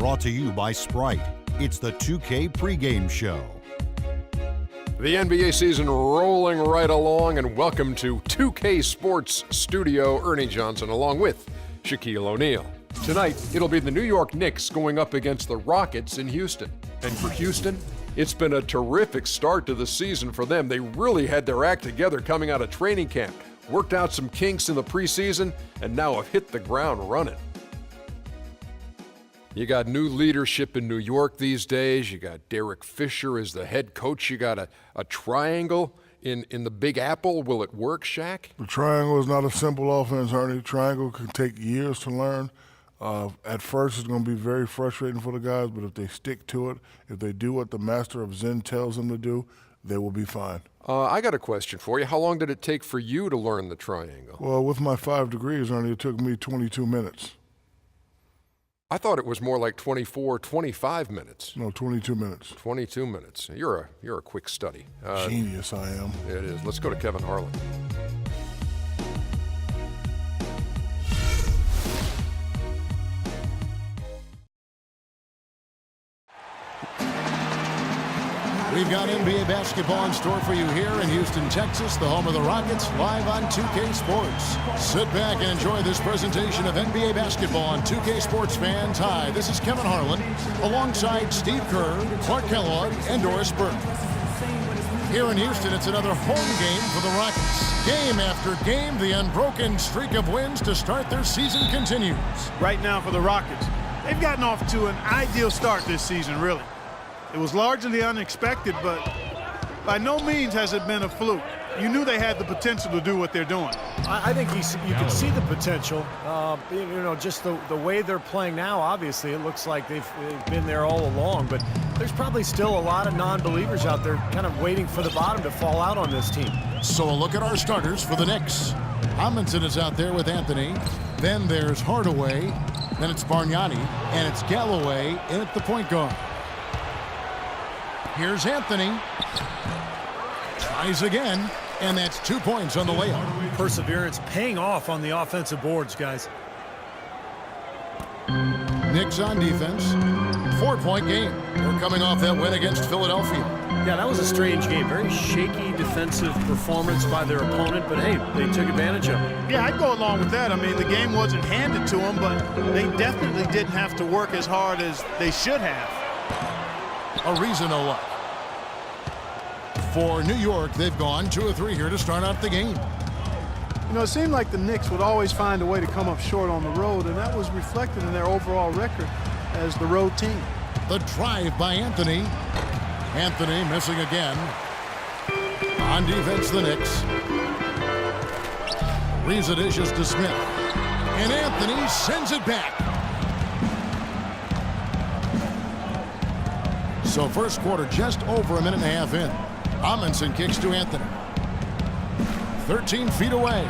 brought to you by Sprite. It's the 2K pregame show. The NBA season rolling right along, and welcome to 2K Sports Studio. Ernie Johnson along with Shaquille O'Neal. Tonight, it'll be the New York Knicks going up against the Rockets in Houston. And for Houston, it's been a terrific start to the season for them. They really had their act together coming out of training camp, worked out some kinks in the preseason, and now have hit the ground running. You got new leadership in New York these days. You got Derek Fisher as the head coach. You got a triangle in the Big Apple. Will it work, Shaq? The triangle is not a simple offense, Ernie. Triangle can take years to learn. At first, it's going to be very frustrating for the guys, but if they stick to it, if they do what the master of Zen tells them to do, they will be fine. I got a question for you. How long did it take for you to learn the triangle? Well, with my 5 degrees, Ernie, it took me 22 minutes. I thought it was more like 24, 25 minutes. No, 22 minutes. 22 minutes. You're a quick study. Genius I am. It is. Let's go to Kevin Harlan. We've got NBA basketball in store for you here in Houston, Texas, the home of the Rockets, live on 2K Sports. Sit back and enjoy this presentation of NBA basketball on 2K Sports fans. Hi, this is Kevin Harlan, alongside Steve Kerr, Clark Kellogg, and Doris Burke. Here in Houston, it's another home game for the Rockets. Game after game, the unbroken streak of wins to start their season continues. Right now for the Rockets, they've gotten off to an ideal start this season, really. It was largely unexpected, but by no means has it been a fluke. You knew they had the potential to do what they're doing. I think you can see the potential. Just the way they're playing now, obviously, it looks like they've been there all along. But there's probably still a lot of non-believers out there kind of waiting for the bottom to fall out on this team. So a look at our starters for the Knicks. Amundsen is out there with Anthony. Then there's Hardaway. Then it's Bargnani. And it's Galloway in at the point guard. Here's Anthony. Tries again, and that's 2 points on the layup. Perseverance paying off on the offensive boards, guys. Knicks on defense. 4-point game. We're coming off that win against Philadelphia. Yeah, that was a strange game. Very shaky defensive performance by their opponent, but hey, they took advantage of it. Yeah, I'd go along with that. I mean, the game wasn't handed to them, but they definitely didn't have to work as hard as they should have. Ariza no luck. For New York, they've gone 2 of 3 here to start out the game. You know, it seemed like the Knicks would always find a way to come up short on the road, and that was reflected in their overall record as the road team. The drive by Anthony. Anthony missing again. On defense, the Knicks. Ariza dishes to Smith. And Anthony sends it back. So first quarter just over a minute and a half in. Amundsen kicks to Anthony. 13 feet away.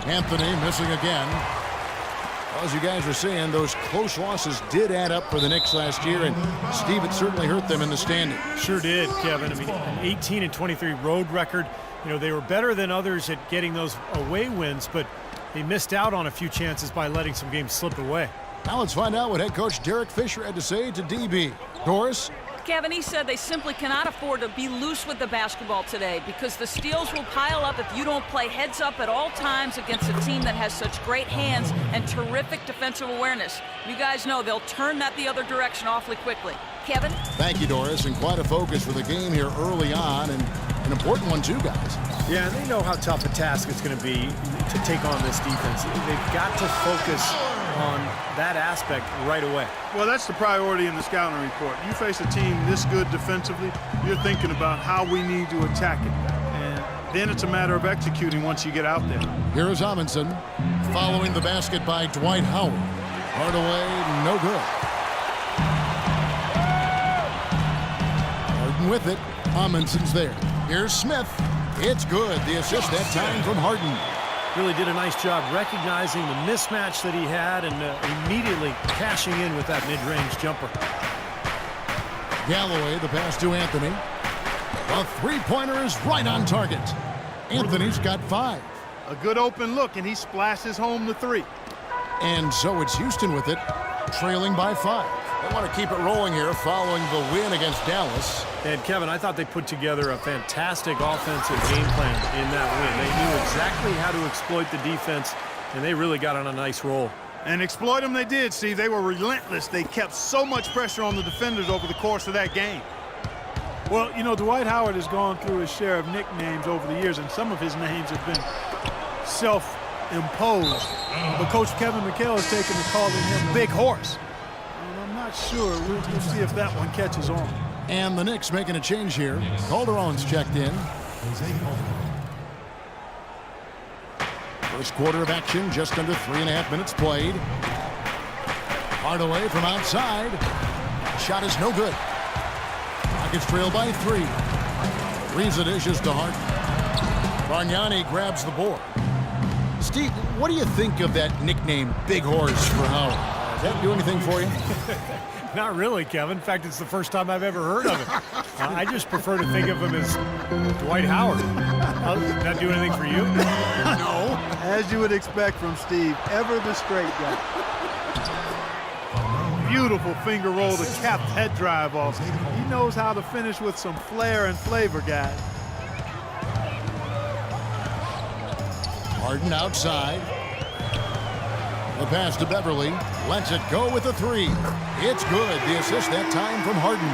Anthony missing again. Well, as you guys are seeing, those close losses did add up for the Knicks last year, and Steve, it certainly hurt them in the standing. Sure did, Kevin. I mean, an 18-23 road record. You know, they were better than others at getting those away wins, but they missed out on a few chances by letting some games slip away. Now let's find out what head coach Derek Fisher had to say to DB. Doris? Kevin, he said they simply cannot afford to be loose with the basketball today because the steals will pile up if you don't play heads up at all times against a team that has such great hands and terrific defensive awareness. You guys know they'll turn that the other direction awfully quickly. Kevin? Thank you, Doris, and quite a focus for the game here early on, and an important one too, guys. Yeah, and they know how tough a task it's going to be to take on this defense. They've got to focus on that aspect right away. Well, that's the priority in the scouting report. You face a team this good defensively, you're thinking about how we need to attack it. And then it's a matter of executing once you get out there. Here is Amundsen following the basket by Dwight Howard. Hardaway, no good. Harden with it. Amundsen's there. Here's Smith. It's good. The assist that time from Harden. Really did a nice job recognizing the mismatch that he had and immediately cashing in with that mid-range jumper. Galloway, the pass to Anthony. The three-pointer is right on target. Anthony's got 5. A good open look, and he splashes home the 3. And so it's Houston with it, trailing by 5. They want to keep it rolling here following the win against Dallas. And Kevin, I thought they put together a fantastic offensive game plan in that win. They knew exactly how to exploit the defense, and they really got on a nice roll. And exploit them they did, Steve. They were relentless. They kept so much pressure on the defenders over the course of that game. Well, you know, Dwight Howard has gone through his share of nicknames over the years, and some of his names have been self-imposed. But Coach Kevin McHale has taken to calling him Big Horse. And I'm not sure. We'll see if that one catches on. And the Knicks making a change here. Calderon's checked in. First quarter of action, just under 3.5 minutes played. Hardaway from outside. Shot is no good. Rockets trail by 3. Riza dishes to Harden. Bargnani grabs the board. Steve, what do you think of that nickname, Big Horse, for Howard? Does that do anything for you? Not really, Kevin. In fact, it's the first time I've ever heard of it. I just prefer to think of him as Dwight Howard. Does that do anything for you? No. As you would expect from Steve, ever the straight guy. Beautiful finger roll to cap that drive off. He knows how to finish with some flair and flavor, guys. Harden outside. The pass to Beverly. Lets it go with a 3. It's good. The assist that time from Harden.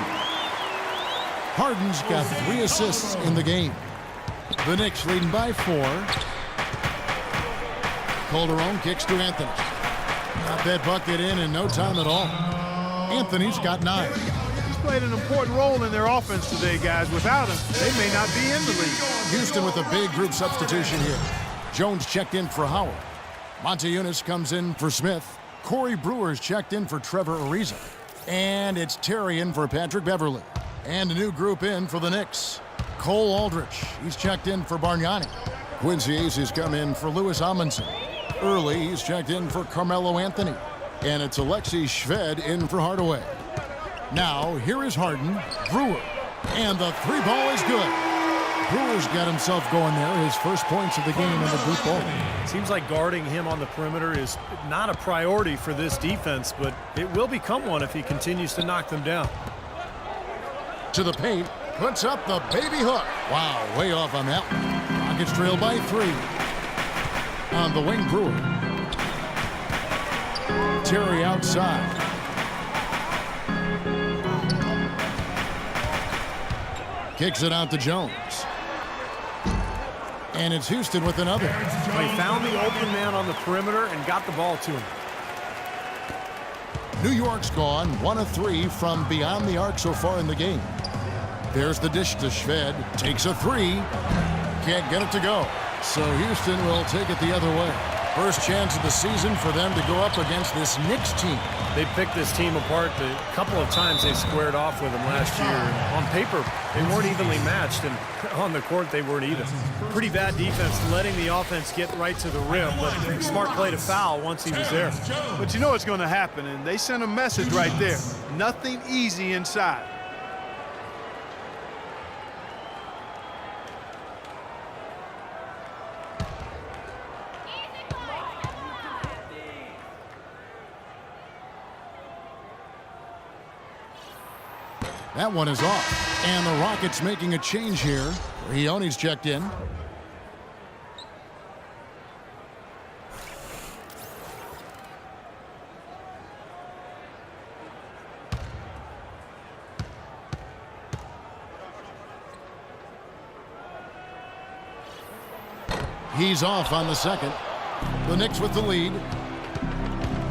Harden's got 3 assists in the game. The Knicks leading by 4. Calderon kicks to Anthony. Got that bucket in no time at all. Anthony's got 9. He's played an important role in their offense today, guys. Without him, they may not be in the league. Houston with a big group substitution here. Jones checked in for Howard. Montejunas comes in for Smith. Corey Brewer's checked in for Trevor Ariza. And it's Terry in for Patrick Beverly. And a new group in for the Knicks. Cole Aldrich, he's checked in for Bargnani. Quincy Ace has come in for Louis Amundsen. Early, he's checked in for Carmelo Anthony. And it's Alexei Shved in for Hardaway. Now, here is Harden, Brewer. And the 3 ball is good. Brewer's got himself going there, his first points of the game in the group ball. Seems like guarding him on the perimeter is not a priority for this defense, but it will become one if he continues to knock them down. To the paint, puts up the baby hook. Wow, way off on that one. Rockets trail by 3. On the wing, Brewer. Terry outside. Kicks it out to Jones. And it's Houston with another. He found the open man on the perimeter and got the ball to him. New York's gone 1 of 3 from beyond the arc so far in the game. There's the dish to Shved. Takes a 3. Can't get it to go. So Houston will take it the other way. First chance of the season for them to go up against this Knicks team. They picked this team apart a couple of times. They squared off with them last year. On paper, they weren't evenly matched, and on the court, they weren't either. Pretty bad defense, letting the offense get right to the rim, but smart play to foul once he was there. But you know what's going to happen, and they sent a message right there. Nothing easy inside. That one is off. And the Rockets making a change here. Rioni's checked in. He's off on the second. The Knicks with the lead.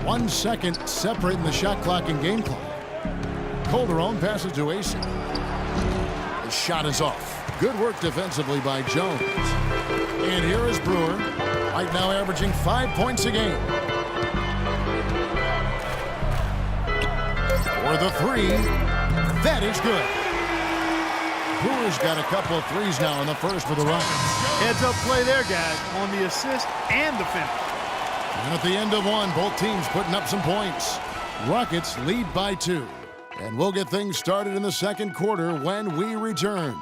1 second separating the shot clock and game clock. Calderon passes to Ace. The shot is off. Good work defensively by Jones. And here is Brewer. Right now averaging 5 points a game. For the 3. That is good. Brewer's got a couple of threes now in the first for the Rockets. Heads up play there, guys, on the assist and the finish. And at the end of one, both teams putting up some points. Rockets lead by 2. And we'll get things started in the second quarter when we return.